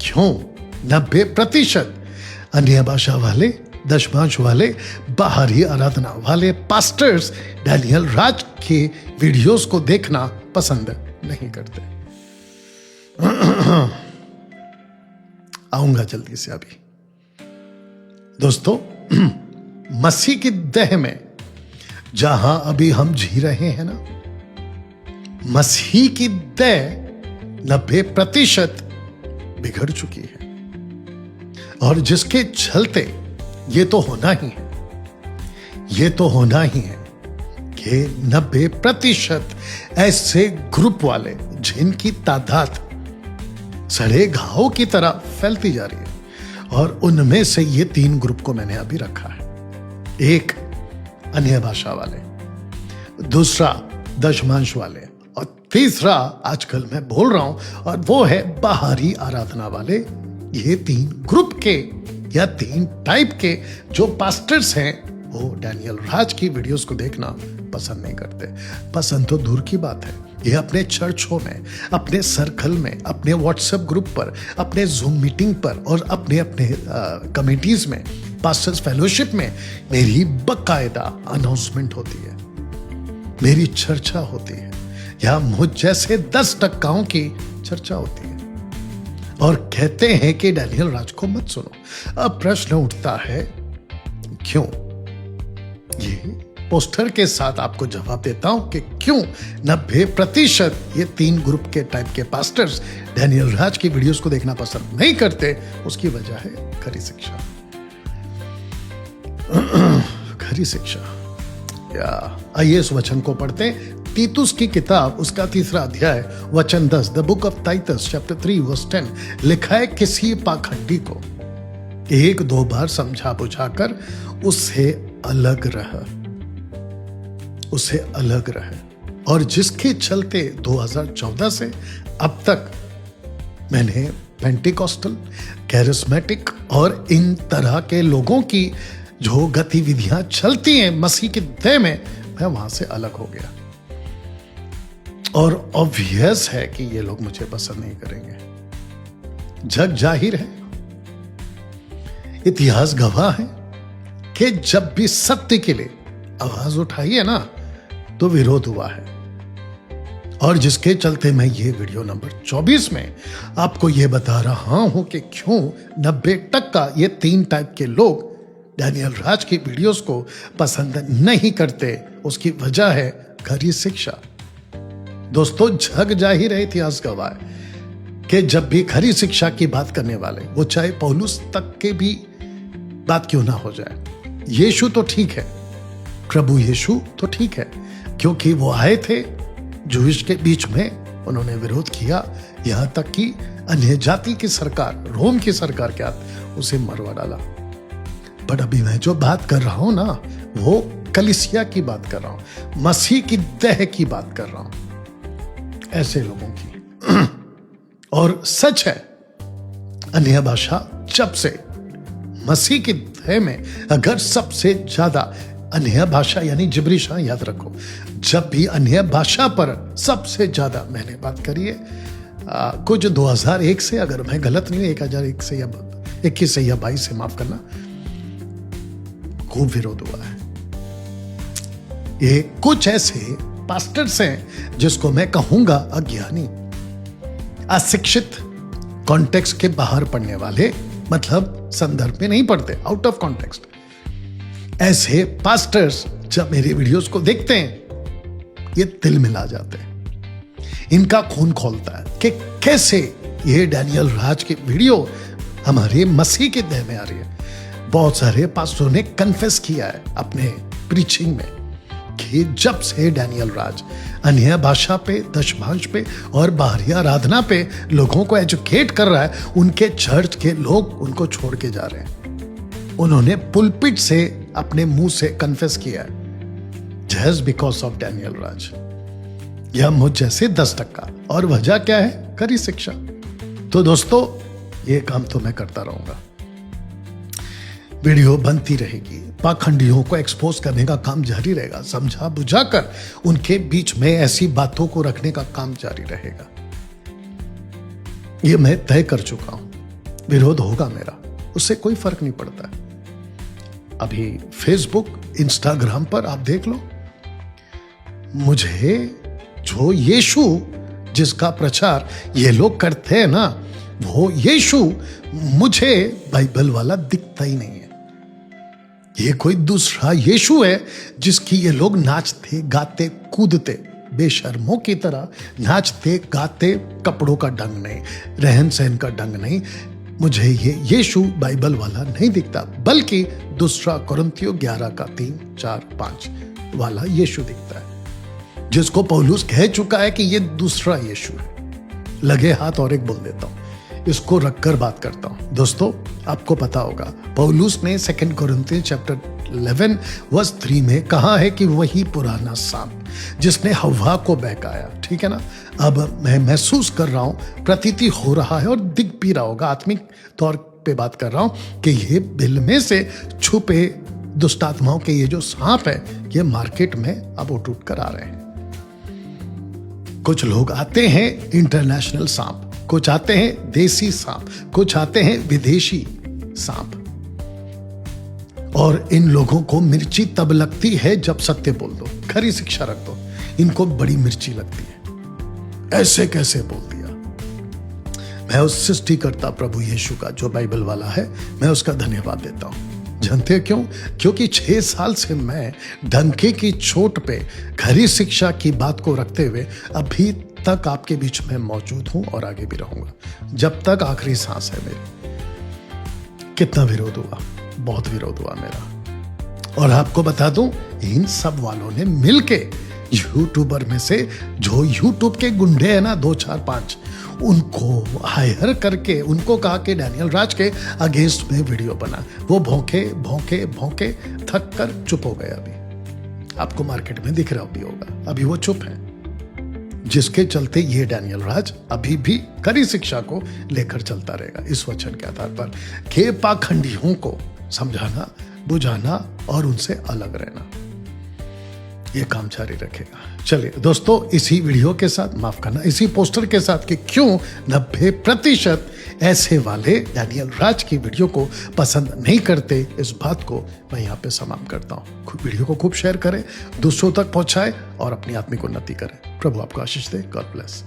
क्यों 90% अन्य भाषा वाले, दशमांश वाले, बाहरी आराधना वाले पास्टर्स डैनियल राज के वीडियोस को देखना पसंद नहीं करते? आऊंगा जल्दी से अभी। दोस्तों, मसीह की देह में जहां अभी हम जी रहे हैं ना, मसीह की देह 90% बिगड़ चुकी है, और जिसके चलते ये तो होना ही है, ये तो होना ही है कि 90% ऐसे ग्रुप वाले जिनकी तादाद सड़े घाव की तरह फैलती जा रही है, और उनमें से ये 3 ग्रुप को मैंने अभी रखा है। एक अन्य भाषा वाले, दूसरा दशमांश वाले, और तीसरा आजकल मैं बोल रहा हूं और वो है बाहरी आराधना वाले। ये 3 ग्रुप के या 3 टाइप के जो पास्टर्स हैं वो डैनियल राज की वीडियोस को देखना पसंद नहीं करते। पसंद तो दूर की बात है, ये अपने चर्चों में, अपने सर्कल में, अपने व्हाट्सएप ग्रुप पर, अपने जूम मीटिंग पर और अपने कमिटीज में, पास्टर्स फेलोशिप में मेरी बकायदा अनाउंसमेंट होती है, मेरी चर्चा होती है, या मुझ जैसे 10% की चर्चा होती है, और कहते हैं कि डैनियल राज को मत सुनो। अब प्रश्न उठता है क्यों? ये पोस्टर के साथ आपको जवाब देता हूं कि क्यों 90% ये 3 ग्रुप के टाइप के पास्टर्स डैनियल राज की वीडियोस को देखना पसंद नहीं करते। उसकी वजह है खरी शिक्षा। खरी शिक्षा। या आइए इस वचन को पढ़ते। तीतुस की किताब, उसका 3रा अध्याय, वचन 10, the book of Titus chapter 3 verse 10 लिखा है, किसी पाखंडी को 1-2 बार समझा बुझाकर उससे अलग रह, उसे अलग रहे। और जिसके चलते 2014 से अब तक मैंने पेंटिकॉस्टल, कैरिस्मेटिक और इन तरह के लोगों की जो गतिविधियां चलती हैं मसीह की देह में, मैं वहां से अलग हो गया। और ऑब्वियस है कि ये लोग मुझे पसंद नहीं करेंगे। जग जाहिर है, इतिहास गवाह है कि जब भी सत्य के लिए आवाज उठाई है ना, तो विरोध हुआ है। और जिसके चलते मैं ये वीडियो नंबर 24 में आपको ये बता रहा हूं कि क्यों 90% ये 3 टाइप के लोग डैनियल राज की वीडियोस को पसंद नहीं करते। उसकी वजह है खरी शिक्षा। दोस्तों, जग जाहिर है, इतिहास गवाह है कि जब भी खरी शिक्षा की बात करने वाले, वो चाहे पौलुस तक के भी बात क्यों ना हो जाए, यीशु तो ठीक है, प्रभु यीशु तो ठीक है, क्योंकि वो आए थे जूश के बीच में, उन्होंने विरोध किया, यहां तक कि अन्य जाति की सरकार, रोम की सरकार के हाथ उसे मरवा डाला। बट अभी मैं जो बात कर रहा हूं ना, वो कलीसिया की बात कर रहा हूं, मसीह की देह की बात कर रहा हूं, ऐसे लोगों की। और सच है, अन्य भाषा जब से मसीह की देह में, अगर सबसे ज्यादा अन्य भाषा यानी जिब्रिश, याद रखो, जब भी अन्य भाषा पर सबसे ज्यादा मैंने बात करी है, कुछ 2001 से, अगर मैं गलत नहीं हूं, 1001 से या 21 से या 22 से, माफ करना, खूब विरोध हुआ है। ये कुछ ऐसे पास्टर्स हैं जिसको मैं कहूंगा अज्ञानी, अशिक्षित, कॉन्टेक्स्ट के बाहर पढ़ने वाले, मतलब संदर्भ में नहीं पढ़ते, आउट ऑफ कॉन्टेक्स्ट। ऐसे पास्टर्स जब मेरी वीडियोस को देखते हैं, ये दिल मिला जाते हैं, इनका खून खोलता है कि कैसे ये डैनियल राज की वीडियो हमारे मसीह के देह में आ रही है। बहुत सारे पास्टरों ने कन्फेस किया है अपने प्रीचिंग में कि जब से डैनियल राज अन्य भाषा पे, दशमांश पे और बाहरी आराधना पे लोगों को एजुकेट कर रहा है, उनके चर्च के लोग उनको छोड़ के जा रहे हैं। उन्होंने पुलपिट से अपने मुंह से कन्फेस किया है, जस्ट बिकॉज ऑफ डैनियल राज। यह मुझ जैसे 10%। और वजह क्या है? खरी शिक्षा। तो दोस्तों, ये काम तो मैं करता रहूंगा, वीडियो बनती रहेगी, पाखंडियों को एक्सपोज करने का काम जारी रहेगा, समझा बुझाकर उनके बीच में ऐसी बातों को रखने का काम जारी रहेगा। ये मैं तय कर चुका हूं। विरोध होगा मेरा, उससे कोई फर्क नहीं पड़ता। अभी फेसबुक, इंस्टाग्राम पर आप देख लो, मुझे जो यीशु जिसका प्रचार ये लोग करते हैं ना, वो यीशु मुझे बाइबल वाला दिखता ही नहीं है। ये कोई दूसरा यीशु है जिसकी ये लोग नाचते गाते कूदते बेशर्मों की तरह नाचते गाते, कपड़ों का ढंग नहीं, रहन सहन का ढंग नहीं, मुझे ये यीशु बाइबल वाला नहीं दिखता, बल्कि दूसरा कोरिन्थियों 11 का 3, 4, 5 वाला यीशु दिखता है, जिसको पौलुस कह चुका है कि ये दूसरा यीशु है। लगे हाथ और एक बोल देता हूं, इसको रखकर बात करता हूं। दोस्तों, आपको पता होगा पौलुस ने 2 कोरिन्थियंस चैप्टर 11 वर्स 3 में कहा है कि वही पुराना सांप जिसने हव्वा को बहकाया, ठीक है ना। अब मैं महसूस कर रहा हूं, प्रतीति हो रहा है और दिख भी रहा होगा, आत्मिक तौर पे बात कर रहा हूं कि ये बिल में से छुपे दुष्ट आत्माओं के ये जो सांप है, ये मार्केट में अब उठ कर आ रहे हैं। कुछ लोग आते हैं इंटरनेशनल सांप, कुछ आते हैं देसी सांप, कुछ आते हैं विदेशी सांप, और इन लोगों को मिर्ची तब लगती है जब सत्य बोल दो, खरी शिक्षा रख दो, इनको बड़ी मिर्ची लगती है। ऐसे कैसे बोल दिया। मैं उस सृष्टिकर्ता प्रभु यीशु का, जो बाइबल वाला है, मैं उसका धन्यवाद देता हूं। जानते क्यों? क्योंकि 6 साल से मैं डंके की चोट पे खरी शिक्षा की बात को रखते हुए अभी तक आपके बीच में मौजूद हूं और आगे भी रहूंगा, जब तक आखिरी सांस है मेरी। कितना विरोध हुआ, बहुत विरोध हुआ मेरा। और आपको बता दूं, इन सब वालों ने मिलके यूट्यूबर में से जो यूट्यूब के गुंडे हैं ना, 2, 4, 5, उनको हायर करके उनको कहा कि डैनियल राज के अगेंस्ट में वीडियो बना। वो भौंके भौंके भौंके थक कर चुप हो गए। अभी आपको मार्केट में दिख रहा भी होगा, अभी वो चुप है, जिसके चलते ये डैनियल राज अभी भी कड़ी शिक्षा को लेकर चलता रहेगा, इस वचन के आधार पर के पाखंडियों को समझाना, बुझाना और उनसे अलग रहना, ये काम जारी रखेगा। चलिए दोस्तों, इसी वीडियो के साथ, माफ करना, इसी पोस्टर के साथ कि क्यों 90% ऐसे वाले डैनियल राज की वीडियो को पसंद नहीं करते, इस बात को मैं यहाँ पे समाप्त करता हूँ। वीडियो को खूब शेयर करें, दूसरों तक पहुंचाएं और अपनी आत्मिक उन्नति करें। प्रभु आपको आशीष दे। God bless.